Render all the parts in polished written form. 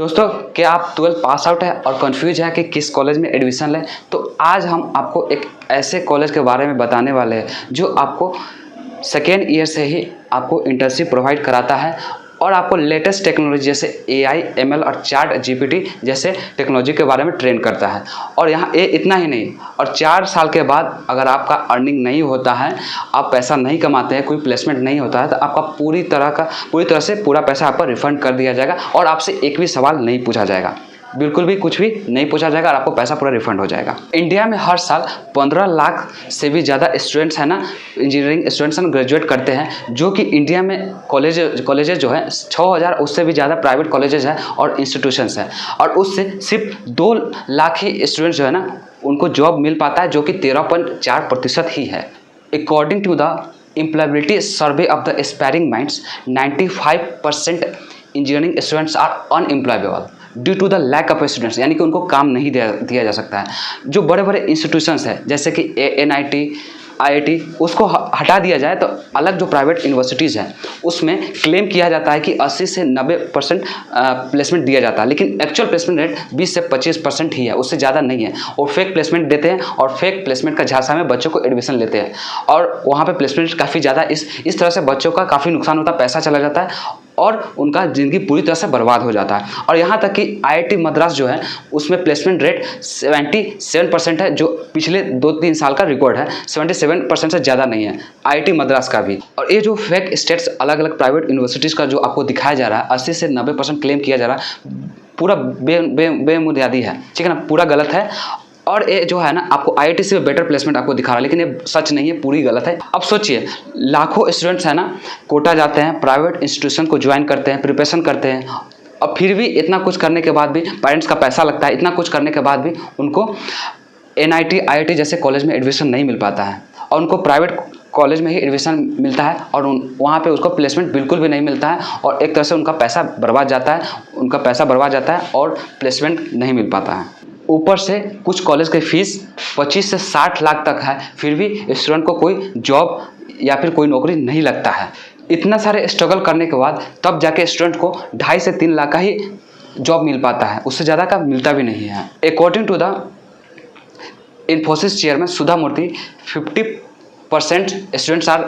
दोस्तों, क्या आप 12th पास आउट है और कंफ्यूज है कि किस कॉलेज में एडमिशन लें? तो आज हम आपको एक ऐसे कॉलेज के बारे में बताने वाले हैं जो आपको सेकेंड ईयर से ही आपको इंटर्नशिप प्रोवाइड कराता है और आपको लेटेस्ट टेक्नोलॉजी जैसे AI, ML और चैट GPT जैसे टेक्नोलॉजी के बारे में ट्रेन करता है। और यहाँ इतना ही नहीं, और 4 साल के बाद अगर आपका अर्निंग नहीं होता है, आप पैसा नहीं कमाते हैं, कोई प्लेसमेंट नहीं होता है, तो आपका पूरी तरह से पूरा पैसा आपका रिफंड कर दिया जाएगा और आपसे एक भी सवाल नहीं पूछा जाएगा, बिल्कुल भी कुछ भी नहीं पूछा जाएगा और आपको पैसा पूरा रिफंड हो जाएगा। इंडिया में हर साल 15 लाख से भी ज़्यादा स्टूडेंट्स हैं ना, इंजीनियरिंग स्टूडेंट्स हैं, ग्रेजुएट करते हैं, जो कि इंडिया में कॉलेजेज जो है 6000 उससे भी ज़्यादा प्राइवेट कॉलेजेस हैं और इंस्टीट्यूशंस हैं, और उससे सिर्फ 2 लाख ही स्टूडेंट्स जो है ना उनको जॉब मिल पाता है, जो कि 13.4% ही है। According to the employability survey of the aspiring minds, 95% engineering students are unemployable due to the lack of students, यानी कि उनको काम नहीं दिया जा सकता है। जो बड़े बड़े इंस्टीट्यूशंस हैं जैसे कि NIT, IIT, उसको हटा दिया जाए तो अलग जो प्राइवेट यूनिवर्सिटीज़ हैं उसमें क्लेम किया जाता है कि 80 से 90% प्लेसमेंट दिया जाता है, लेकिन एक्चुअल प्लेसमेंट रेट 20 से 25% ही है, उससे ज़्यादा नहीं है। और फेक प्लेसमेंट देते हैं और फेक प्लेसमेंट का झांसा में बच्चों को एडमिशन लेते हैं, और वहाँ पे प्लेसमेंट काफ़ी ज़्यादा इस तरह से बच्चों का काफ़ी नुकसान होता है, पैसा चला जाता है और उनका ज़िंदगी पूरी तरह से बर्बाद हो जाता है। और यहाँ तक कि IIT मद्रास जो है उसमें प्लेसमेंट रेट 77% है, जो पिछले 2-3 साल का रिकॉर्ड है। 77% से ज़्यादा नहीं है IIT मद्रास का भी। और ये जो फेक स्टेट्स अलग अलग प्राइवेट यूनिवर्सिटीज़ का जो आपको दिखाया जा रहा है, 80 से 90% क्लेम किया जा रहा है, पूरा बेबुनियादी है, ठीक है ना, पूरा गलत है। और ये जो है ना आपको IIT से बेटर प्लेसमेंट आपको दिखा रहा है, लेकिन ये सच नहीं है, पूरी गलत है। अब सोचिए, लाखों स्टूडेंट्स है ना कोटा जाते हैं, प्राइवेट इंस्टीट्यूशन को ज्वाइन करते हैं, प्रिपरेशन करते हैं, और फिर भी इतना कुछ करने के बाद भी पेरेंट्स का पैसा लगता है, इतना कुछ करने के बाद भी उनको NIT, IIT जैसे कॉलेज में एडमिशन नहीं मिल पाता है, और उनको प्राइवेट कॉलेज में ही एडमिशन मिलता है और वहाँ पे उसको प्लेसमेंट बिल्कुल भी नहीं मिलता है, और एक तरह से उनका पैसा बर्बाद जाता है और प्लेसमेंट नहीं मिल पाता है। ऊपर से कुछ कॉलेज की फ़ीस 25 से 60 लाख तक है, फिर भी स्टूडेंट को कोई जॉब या फिर कोई नौकरी नहीं लगता है। इतना सारे स्ट्रगल करने के बाद तब जाके स्टूडेंट को 2.5 से 3 लाख का ही जॉब मिल पाता है, उससे ज़्यादा का मिलता भी नहीं है। According to the Infosys chairman Sudha Murthy, 50% students are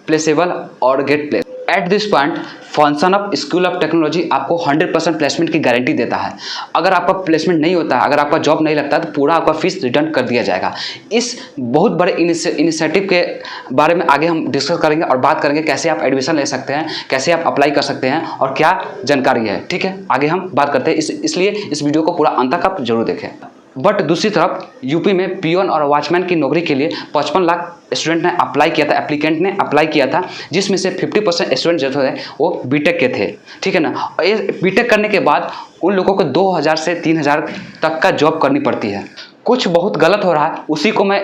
placeable और get place. At this point function of school of technology आपको 100% प्लेसमेंट की गारंटी देता है। अगर आपका प्लेसमेंट नहीं होता है, अगर आपका जॉब नहीं लगता है, तो पूरा आपका फीस रिटर्न कर दिया जाएगा। इस बहुत बड़े इनिशिएटिव के बारे में आगे हम डिस्कस करेंगे और बात करेंगे कैसे आप एडमिशन ले सकते हैं, कैसे आप अप्लाई कर सकते हैं और क्या जानकारी है, ठीक है। आगे हम बात करते हैं, इसलिए इस वीडियो को पूरा अंत तक आप जरूर देखें। बट दूसरी तरफ यूपी में पियोन और वॉचमैन की नौकरी के लिए 55 लाख स्टूडेंट ने अप्लाई किया था, एप्लीकेंट ने अप्लाई किया था, जिसमें से 50% स्टूडेंट जो थे वो बीटेक के थे, ठीक है ना। और ये बीटेक करने के बाद उन लोगों को 2000 से 3000 तक का जॉब करनी पड़ती है। कुछ बहुत गलत हो रहा है, उसी को मैं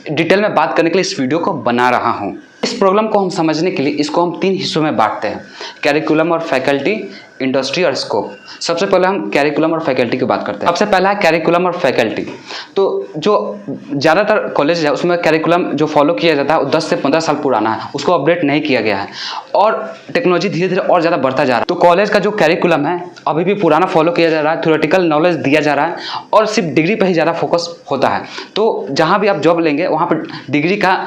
डिटेल में बात करने के लिए इस वीडियो को बना रहा हूँ। इस प्रॉब्लम को हम समझने के लिए इसको हम 3 हिस्सों में बांटते हैं: कैरिकुलम और फैकल्टी, इंडस्ट्री और स्कोप। सबसे पहले हम कैरिकुलम और फैकल्टी की बात करते हैं। सबसे पहला है कैरिकुलम और फैकल्टी। तो जो ज़्यादातर कॉलेज है उसमें कैरिकुलम जो फॉलो किया जाता है वो 10 से 15 साल पुराना है, उसको अपडेट नहीं किया गया है, और टेक्नोलॉजी धीरे धीरे और ज़्यादा बढ़ता जा रहा है। तो कॉलेज का जो कैरिकुलम है अभी भी पुराना फॉलो किया जा रहा है, थ्योरेटिकल नॉलेज दिया जा रहा है और सिर्फ डिग्री पर ही ज़्यादा फोकस होता है। तो जहाँ भी आप जॉब लेंगे वहाँ पर डिग्री का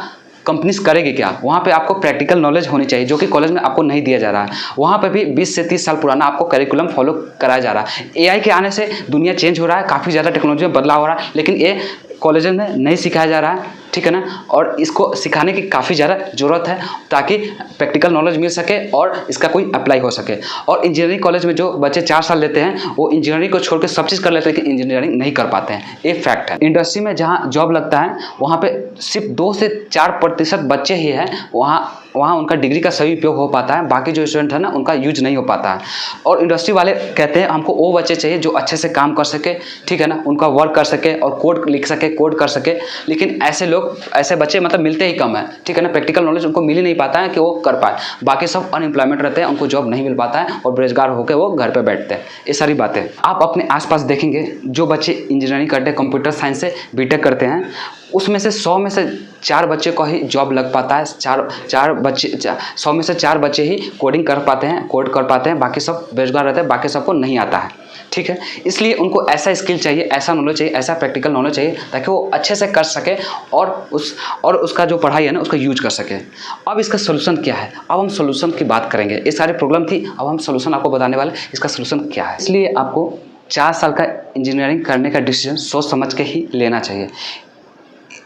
कंपनीज करेगी क्या, वहाँ पे आपको प्रैक्टिकल नॉलेज होनी चाहिए, जो कि कॉलेज में आपको नहीं दिया जा रहा है। वहाँ पे भी 20 से 30 साल पुराना आपको करिकुलम फॉलो कराया जा रहा है। AI के आने से दुनिया चेंज हो रहा है, काफ़ी ज़्यादा टेक्नोलॉजी में बदलाव हो रहा है, लेकिन ये कॉलेज में नहीं सिखाया जा रहा है, ठीक है ना। और इसको सिखाने की काफ़ी ज़्यादा ज़रूरत है ताकि प्रैक्टिकल नॉलेज मिल सके और इसका कोई अप्लाई हो सके। और इंजीनियरिंग कॉलेज में जो बच्चे 4 साल लेते हैं वो इंजीनियरिंग को छोड़ के सब चीज़ कर लेते हैं, कि इंजीनियरिंग नहीं कर पाते हैं, ये फैक्ट है। इंडस्ट्री में जहाँ जॉब लगता है वहाँ पे सिर्फ 2 से 4% बच्चे ही हैं, वहाँ उनका डिग्री का सही उपयोग हो पाता है, बाकी जो स्टूडेंट है ना उनका यूज नहीं हो पाता है। और इंडस्ट्री वाले कहते हैं हमको वो बच्चे चाहिए जो अच्छे से काम कर सके, ठीक है ना, उनका वर्क कर सके और कोड लिख सके, कोड कर सके। लेकिन ऐसे बच्चे मतलब मिलते ही कम है, ठीक है ना। प्रैक्टिकल नॉलेज उनको मिल ही नहीं पाता है कि वो कर पाए, बाकी सब अनएम्प्लॉयमेंट रहते हैं, उनको जॉब नहीं मिल पाता है और बेरोजगार होकर वो घर पर बैठते हैं। ये सारी बातें आप अपने आसपास देखेंगे। जो बच्चे इंजीनियरिंग करते हैं, कंप्यूटर साइंस से बीटेक करते हैं, उसमें से 100 में से 4 बच्चे को ही जॉब लग पाता है। 100 में से 4 बच्चे ही कोडिंग कर पाते हैं, कोड कर पाते हैं, बाकी सब बेरोजगार रहते हैं, बाकी सबको नहीं आता है। ठीक है, इसलिए उनको ऐसा स्किल चाहिए, ऐसा नॉलेज चाहिए, ऐसा प्रैक्टिकल नॉलेज चाहिए ताकि वो अच्छे से कर सके और उसका जो पढ़ाई है ना उसका यूज कर सके। अब इसका सोल्यूशन क्या है, अब हम सोल्यूशन की बात करेंगे। ये सारी प्रॉब्लम थी, अब हम सोल्यूशन आपको बताने वाले इसका सोल्यूशन क्या है। इसलिए आपको 4 साल का इंजीनियरिंग करने का डिसीजन सोच समझ के ही लेना चाहिए।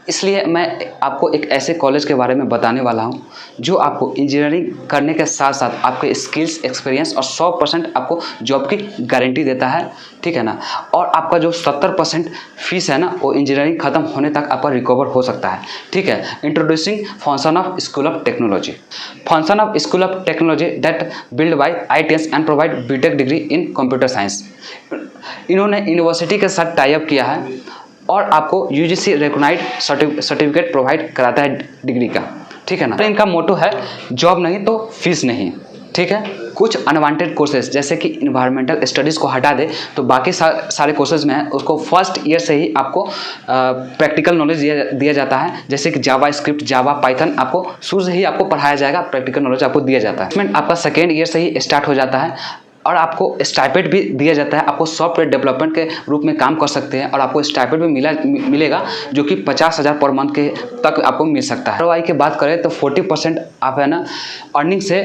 इसलिए मैं आपको एक ऐसे कॉलेज के बारे में बताने वाला हूं जो आपको इंजीनियरिंग करने के साथ साथ आपके स्किल्स, एक्सपीरियंस और 100% आपको जॉब की गारंटी देता है। ठीक है ना, और आपका जो 70% फीस है ना वो इंजीनियरिंग खत्म होने तक आपका रिकवर हो सकता है। ठीक है, introducing function of school of technology. Function of school of technology that build by IITians and provide BTech degree in computer science. इन्होंने यूनिवर्सिटी के साथ टाई अप किया है और आपको UGC रिकॉग्नाइज्ड सर्टिफिकेट प्रोवाइड कराता है डिग्री का। ठीक है ना, तो इनका मोटो है जॉब नहीं तो फीस नहीं। ठीक है, कुछ अनवांटेड कोर्सेज जैसे कि इन्वायरमेंटल स्टडीज़ को हटा दे तो बाकी सारे कोर्सेज में है उसको फर्स्ट ईयर से ही आपको प्रैक्टिकल नॉलेज दिया जाता है। जैसे कि जावा स्क्रिप्ट, जावा, पाइथन आपको शुरू से ही आपको पढ़ाया जाएगा, प्रैक्टिकल नॉलेज आपको दिया जाता है। आपका सेकेंड ईयर से ही स्टार्ट हो जाता है और आपको स्टाइपेंड भी दिया जाता है। आपको सॉफ्टवेयर डेवलपमेंट के रूप में काम कर सकते हैं और आपको स्टाइपेंड भी मिलेगा जो कि 50,000 पर मंथ के तक आपको मिल सकता है। ROI की बात करें तो 40% आप है ना अर्निंग से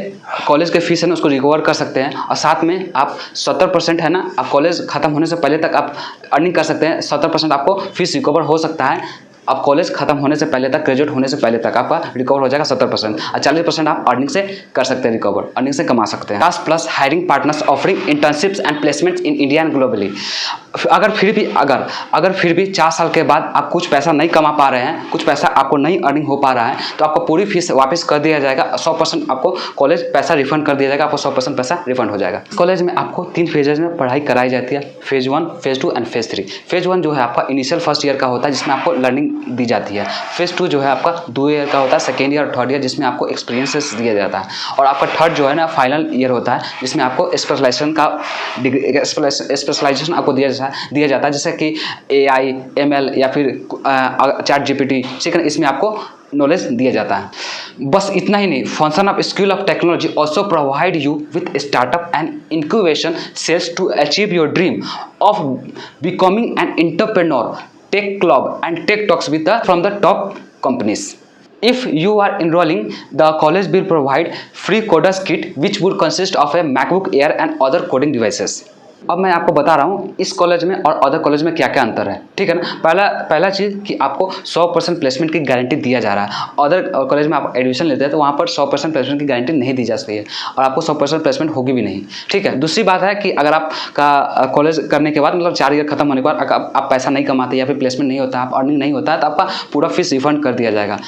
कॉलेज के फीस है ना उसको रिकवर कर सकते हैं और साथ में आप 70% है ना आप कॉलेज खत्म होने से पहले तक आप अर्निंग कर सकते हैं। 70% आपको फीस रिकवर हो सकता है। आप कॉलेज खत्म होने से पहले तक, ग्रेजुएट होने से पहले तक आपका रिकवर हो जाएगा 70% और 40% आप अर्निंग से कर सकते हैं, रिकवर अर्निंग से कमा सकते हैं। Plus hiring partners offering internships and placements in India and globally. अगर फिर भी 4 साल के बाद आप कुछ पैसा नहीं कमा पा रहे हैं, कुछ पैसा आपको नहीं अर्निंग हो पा रहा है तो आपको पूरी फीस वापस कर दिया जाएगा। 100% आपको कॉलेज पैसा रिफंड कर दिया जाएगा, आपको 100% पैसा रिफंड हो जाएगा। कॉलेज में आपको 3 फेजेज में पढ़ाई कराई जाती है, phase 1, phase 2 and phase 3। Phase 1 जो है आपका इनिशियल फर्स्ट ईयर का होता है जिसमें आपको लर्निंग दी जाती है। फेज 2 जो है आपका 2 ईयर का होता है, सेकेंड ईयर और थर्ड ईयर, जिसमें आपको एक्सपीरियंसेस दिया जाता है। और आपका थर्ड जो है ना फाइनल ईयर होता है जिसमें आपको स्पेशलाइजेशन आपको दिया जाता है जैसे कि AI, ML या फिर चैट GPT, ठीक है, इसमें आपको नॉलेज दिया जाता है। बस इतना ही नहीं, function of school of technology also provide you with startup and incubation cells to achieve your dream of becoming an entrepreneur, tech club and tech talks from the top companies. If you are enrolling, the college will provide free coders kit which would consist of a MacBook Air and other coding devices. अब मैं आपको बता रहा हूँ इस college में और other college में क्या क्या अंतर है। ठीक है ना, पहला चीज़ कि आपको 100% प्लेसमेंट की गारंटी दिया जा रहा है। अदर कॉलेज में आप एडमिशन लेते हैं तो वहाँ पर 100% प्लेसमेंट की गारंटी नहीं दी जा सकती है और आपको 100% प्लेसमेंट होगी भी नहीं। ठीक है, दूसरी बात है कि अगर आपका कॉलेज करने के बाद मतलब 4 ईयर खत्म होने के बाद आप पैसा नहीं कमाते या फिर प्लेसमेंट नहीं होता, आप अर्निंग नहीं होता है तो आपका पूरा फीस रिफंड कर दिया जाएगा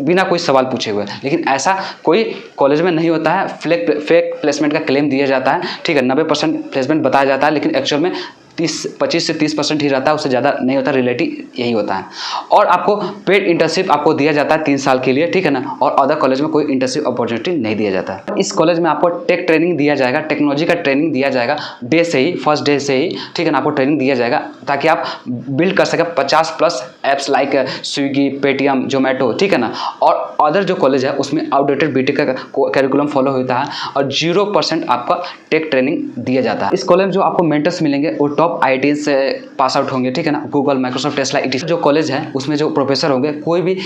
बिना कोई सवाल पूछे हुए। लेकिन ऐसा कोई कॉलेज में नहीं होता है, फेक प्लेसमेंट का क्लेम दिया जाता है। ठीक है, 90% प्लेसमेंट बताया जाता है लेकिन एक्चुअल में 25 से 30% ही रहता है, उससे ज़्यादा नहीं होता। रिलेटिव यही होता है। और आपको पेड इंटर्नशिप आपको दिया जाता है 3 साल के लिए। ठीक है ना, और अदर कॉलेज में कोई इंटर्नशिप अपॉर्चुनिटी नहीं दिया जाता है। इस कॉलेज में आपको टेक ट्रेनिंग दिया जाएगा, टेक्नोलॉजी का ट्रेनिंग दिया जाएगा डे से ही, फर्स्ट डे से ही। ठीक है ना, आपको ट्रेनिंग दिया जाएगा ताकि आप बिल्ड कर सकें 50+ apps like Swiggy, Paytm, Zomato. ठीक है ना, और अदर जो कॉलेज है उसमें आउटडेटेड बीटेक का कैरिकुलम फॉलो होता है और 0% आपका टेक ट्रेनिंग दिया जाता है। इस कॉलेज में जो आपको मेंटर्स मिलेंगे वो टॉप IIT से पास आउट होंगे। ठीक है ना, गूगल, माइक्रोसॉफ्ट, टेस्ला, ETC जो कॉलेज है उसमें जो प्रोफेसर होंगे कोई भी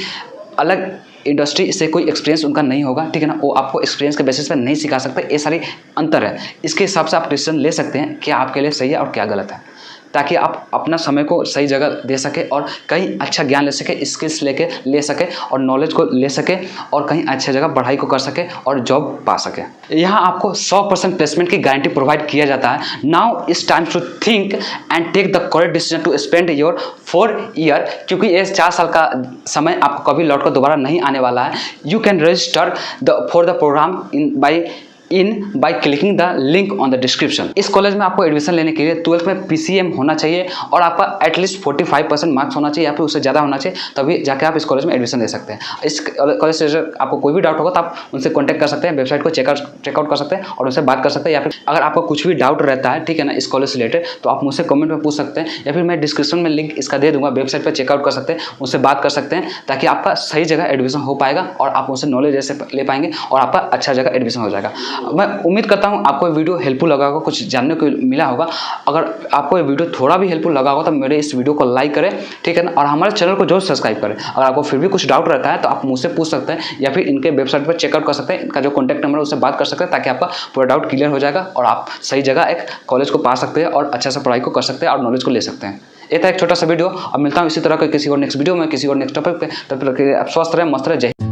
अलग इंडस्ट्री से कोई एक्सपीरियंस उनका नहीं होगा। ठीक है ना, वो आपको एक्सपीरियंस के बेसिस पर नहीं सिखा सकते। ये सारी अंतर है, इसके हिसाब से आप डिसीजन ले सकते हैं क्या आपके लिए सही है और क्या गलत है, ताकि आप अपना समय को सही जगह दे सके और कहीं अच्छा ज्ञान ले सके, स्किल्स ले सके और नॉलेज को ले सके और कहीं अच्छे जगह पढ़ाई को कर सके और जॉब पा सके। यहाँ आपको 100% प्लेसमेंट की गारंटी प्रोवाइड किया जाता है। Now it's time to think and take the correct decision to spend your 4 year, क्योंकि ये 4 साल का समय आपको कभी लौट कर दोबारा नहीं आने वाला है। You can register for the programme by in by clicking the link on the description. इस कॉलेज में आपको एडमिशन लेने के लिए 12th में PCM होना चाहिए और आपका एटलीस्ट 45% मार्क्स होना चाहिए या फिर उससे ज़्यादा होना चाहिए, तभी जाके आप इस कॉलेज में एडमिशन ले सकते हैं। इस कॉलेज से आपको कोई भी डाउट होगा तो आप उनसे कॉन्टैक्ट कर सकते हैं, वेबसाइट को चेकआउट कर सकते हैं और उनसे बात कर सकते हैं, या फिर अगर आपको कुछ भी डाउट रहता है, ठीक है ना, इस कॉलेज से रिलेटेड, तो आप मुझसे कमेंट में पूछ सकते हैं या फिर मैं डिस्क्रिप्शन में लिंक इसका दे दूंगा, वेबसाइट पर चेकआउट कर सकते हैं, उससे बात कर सकते हैं, ताकि आपका सही जगह एडमिशन हो पाएगा और आप उनसे नॉलेज ऐसे ले पाएंगे और आपका अच्छा जगह एडमिशन हो जाएगा। मैं उम्मीद करता हूँ आपको ये वीडियो हेल्पफुल लगा होगा, कुछ जानने को मिला होगा। अगर आपको ये वीडियो थोड़ा भी हेल्पफुल लगा होगा तो मेरे इस वीडियो को लाइक करें, ठीक है ना, और हमारे चैनल को जरूर सब्सक्राइब करें। अगर आपको फिर भी कुछ डाउट रहता है तो आप मुझसे पूछ सकते हैं या फिर इनके वेबसाइट पर चेकआउट कर सकते हैं, इनका जो कॉन्टैक्ट नंबर है उससे बात कर सकते हैं, ताकि आपका पूरा डाउट क्लियर हो जाएगा और आप सही जगह एक कॉलेज को पा सकते हैं और अच्छा से पढ़ाई को कर सकते हैं और नॉलेज को ले सकते हैं। ये था एक छोटा सा वीडियो। अब मिलता हूँ इसी तरह के किसी और नेक्स्ट वीडियो में, किसी और नेक्स्ट टॉपिक पे। तब तक आप स्वस्थ रहें, मस्त रहें। जय हिंद।